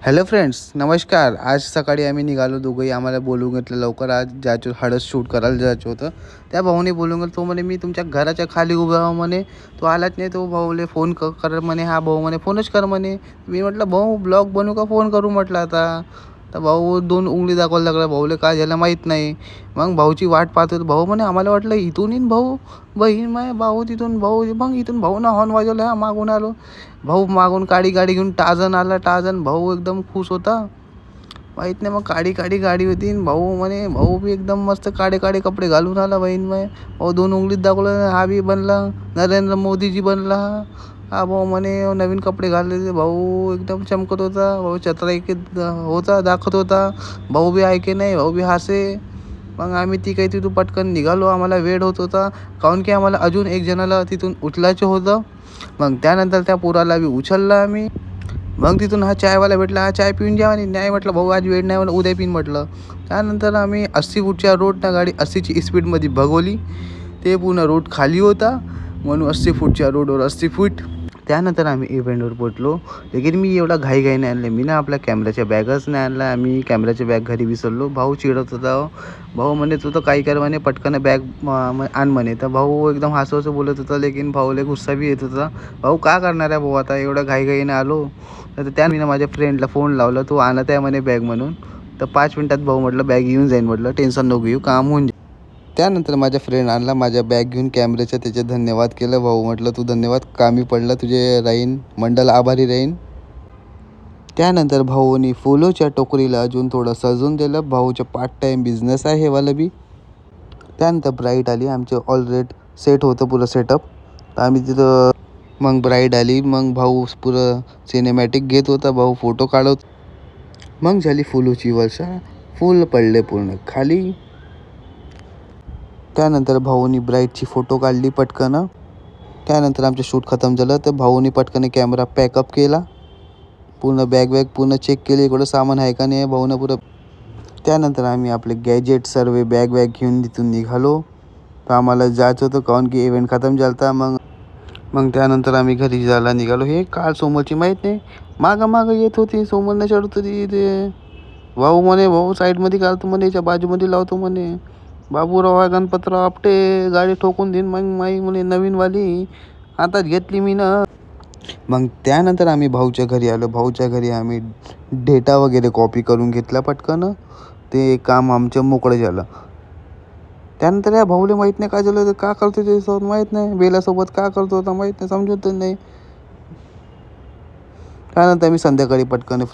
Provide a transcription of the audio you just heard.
Hello friends, नमस्कार. आज सकाळी आम्ही निघालो दोघंही. आम्हाला बोलवून घेतलं लवकर. आज जायचं हळद शूट करायला जायचं होतं. त्या भाऊने बोलवून घेतलं. तो म्हणे मी तुमच्या घराच्या खाली उभा आहे म्हणे. तो आलाच नाही. तो भाऊले फोन कर म्हणे. हा भाऊ म्हणे फोनच कर म्हणे. मी म्हटलं भाऊ ब्लॉग बनवू का फोन करू म्हटलं आता. तर भाऊ दोन उंगली दाखवायला लागला. भाऊले काय झालं माहीत नाही. मग भाऊची वाट पाहत होतो. भाऊ म्हणे आम्हाला वाटलं इथून येईन भाऊ. बहीण माय भाऊ तिथून भाऊ. मग इथून भाऊनं हॉर्न वाजवला. हा मागून आलो. भाऊ मागून काडी घेऊन टाझन आला. टाझन भाऊ एकदम खुश होता. माहीत नाही मग काडी गाडी होती. भाऊ म्हणे भाऊ बी एकदम मस्त काडे कपडे घालून आला. बहीण माय भाऊ दोन उंगलीत दाखवलं. हा बी बनला नरेंद्र मोदीजी बनला. हा भाऊ म्हणे नवीन कपडे घालले. भाऊ एकदम चमकत होता. भाऊ छत्रा एक होता दाखवत होता. भाऊ बी ऐके नाही. भाऊ बी हसे. मग आम्ही ती काही तिथून पटकन निघालो. आम्हाला वेळ होत होता. काहून की आम्हाला अजून एक जणाला तिथून उचलायचं होतं. मग त्यानंतर त्या पोराला बी उचललं आम्ही. मग तिथून हा चायवाला भेटला. हा चाय पिऊन घ्या आणि नाही म्हटलं भाऊ आज वेळ नाही, उद्या पिन म्हटलं. त्यानंतर आम्ही 80 फूटच्या रोडनं गाडी 80ची स्पीडमध्ये भगवली. ते पूर्ण रोड खाली होता म्हणून 80 फूटच्या रोडवर 80 फूट. त्यानंतर आम्ही इव्हेंटवर पोचलो. लेकिन मी एवढा घाई नाही आणले. मी ना आपल्या कॅमेऱ्याच्या बॅगच नाही आणला. आम्ही कॅमेऱ्याच्या बॅग घरी विसरलो. भाऊ चिडत होता. भाऊ म्हणे तू तर काही कर म्हणे, पटकन बॅग आण म्हणे. तर भाऊ एकदम हसं बोलत होता. लेकिन भाऊला गुस्सा बी येत होता. भाऊ का करणार आहे भाऊ आता एवढं घाईने आलो. तर त्याने माझ्या फ्रेंडला फोन लावला. तो आणत आहे म्हणे बॅग म्हणून. तर 5 मिनिटात भाऊ म्हटलं बॅग येऊन जाईन म्हटलं. टेन्शन नको घेऊ, काम होऊन जाईल. त्यानंतर माझ्या फ्रेंड आणला माझ्या बॅग घेऊन कॅमेऱ्याच्या. त्याचे धन्यवाद केलं. भाऊ म्हटलं तू धन्यवाद, कामी पडलं तुझे राहीन, मंडळ आभारी राहीन. त्यानंतर भाऊनी फुलोच्या टोकरीला अजून थोडं सजून दिलं. भाऊचं पार्ट टाईम बिझनेस आहे हे वाला बी. त्यानंतर ब्राईड आली. आमचं ऑलरेडी सेट होतं पुरं सेटअप. तर आम्ही तिथं मग ब्राईड आली. मग भाऊ पुरं सिनेमॅटिक घेत होता. भाऊ फोटो काढत. मग झाली फुलोची वर्षा. फुल पडले पूर्ण खाली. त्यानंतर भाऊनी ब्राईडची फोटो काढली पटकन. त्यानंतर आमचं शूट खतम झालं. तर भाऊनी पटकन कॅमेरा पॅकअप केला. पूर्ण बॅग पूर्ण चेक केली इकडं सामान आहे का नाही भाऊनं पुरं. त्यानंतर आम्ही आपले गॅजेट सर्व बॅग घेऊन तिथून निघालो. तर आम्हाला जायचं होतं काहून की इव्हेंट खतम झाला होता. मग त्यानंतर आम्ही घरी जायला निघालो. हे काल सोमलची माहीत नाही मागं येत होती. सोमलने चढत होती. ते भाऊ म्हणे भाऊ साईडमध्ये घालतो म्हणे, याच्या बाजूमध्ये लावतो म्हणे. बाबूराव गणपतराव आपटे गाडी ठोकून देईन. मग माई म्हणे नवीनवाली आताच घेतली मी ना. मग त्यानंतर आम्ही भाऊच्या घरी आलो. भाऊच्या घरी आम्ही डेटा वगैरे कॉपी करून घेतला पटकन. ते काम आमचं मोकळं झालं. त्यानंतर या भाऊले माहीत नाही काय झालं. तर का करतो त्याच्यासोबत माहीत नाही. बेलासोबत का करतो होता माहीत नाही, समजत नाही. त्यानंतर आम्ही संध्याकाळी पटकन